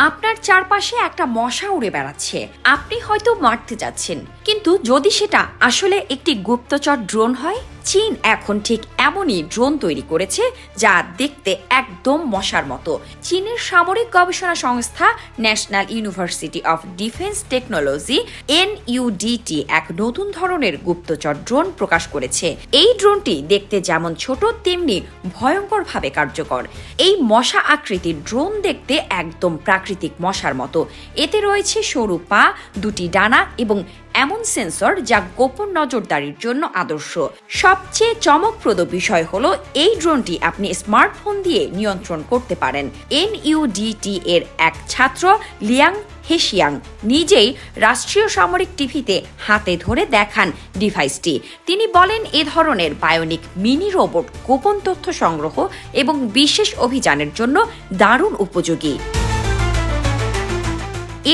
আপনার চারপাশে একটা মশা উড়ে বেড়াচ্ছে, আপনি হয়তো মারতে যাচ্ছেন, কিন্তু যদি সেটা আসলে একটি গুপ্তচর ড্রোন হয়। চীন এখন ঠিক এমনই ড্রোন তৈরি করেছে যা দেখতে একদম মশার মতো। চীনের সামরিক গবেষণা সংস্থা national university of defence technology NUDT এক নতুন ধরনের গুপ্তচর ড্রোন প্রকাশ করেছে। এই ড্রোনটি দেখতে যেমন ছোট তেমনি ভয়ঙ্করভাবে কার্যকর। এই মশা আকৃতির ড্রোন দেখতে একদম প্রাকৃতিক মশার মতো। এতে রয়েছে সরু পা, দুটি ডানা এবং এমন সেন্সর যা গোপন নজরদারির জন্য আদর্শ। সবচেয়ে চমকপ্রদ বিষয় হলো এই ড্রোনটি আপনি স্মার্টফোন দিয়ে নিয়ন্ত্রণ করতে পারেন। NUDT এর এক ছাত্র লিয়াং হেশিয়াং নিজেই রাষ্ট্রীয় সামরিক টিভিতে হাতে ধরে দেখান ডিভাইসটি। তিনি বলেন, এ ধরনের বায়োনিক মিনি রোবট গোপন তথ্য সংগ্রহ এবং বিশেষ অভিযানের জন্য দারুণ উপযোগী।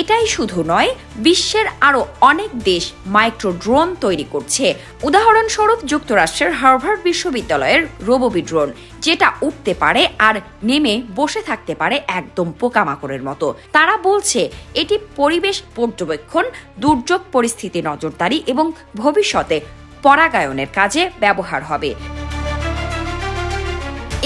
এটাই শুধু নয়, বিশ্বের আরও অনেক দেশ মাইক্রো ড্রোন তৈরি করছে। উদাহরণস্বরূপ যুক্তরাষ্ট্রের হার্ভার্ড বিশ্ববিদ্যালয়ের রোবোবি ড্রোন, যেটা উঠতে পারে আর নেমে বসে থাকতে পারে একদম পোকামাকড়ের মতো। তারা বলছে এটি পরিবেশ পর্যবেক্ষণ, দুর্যোগ পরিস্থিতি নজরদারি এবং ভবিষ্যতে পরাগায়নের কাজে ব্যবহার হবে।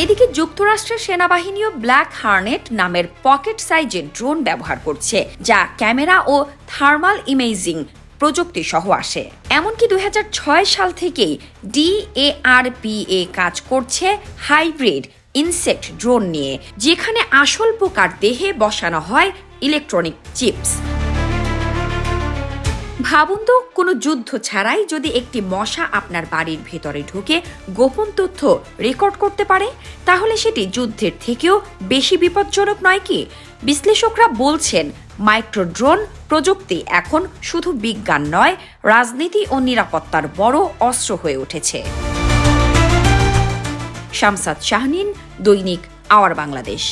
এদিকে যুক্তরাষ্ট্রের সেনাবাহিনীও ব্ল্যাক হার্নেট নামের পকেট সাইজের ড্রোন ব্যবহার করছে, যা ক্যামেরা ও থার্মাল ইমেজিং প্রযুক্তি সহ আসে। এমনকি 2006 সাল থেকেই DARPA কাজ করছে হাইব্রিড ইনসেক্ট ড্রোন নিয়ে, যেখানে আসল পোকার দেহে বসানো হয় ইলেকট্রনিক চিপস। ভাবুন তো, কোনো যুদ্ধ ছাড়াই যদি একটি মশা আপনার বাড়ির ভেতরে ঢুকে গোপন তথ্য রেকর্ড করতে পারে, তাহলে সেটি যুদ্ধের থেকেও বেশি বিপজ্জনক নয় কি? বিশ্লেষকরা বলছেন, মাইক্রো ড্রোন প্রযুক্তি এখন শুধু বিজ্ঞান নয়, রাজনীতি ও নিরাপত্তার বড় অস্ত্র হয়ে উঠেছে। শামসাদ শাহনীন, দৈনিক আওয়ার বাংলাদেশ।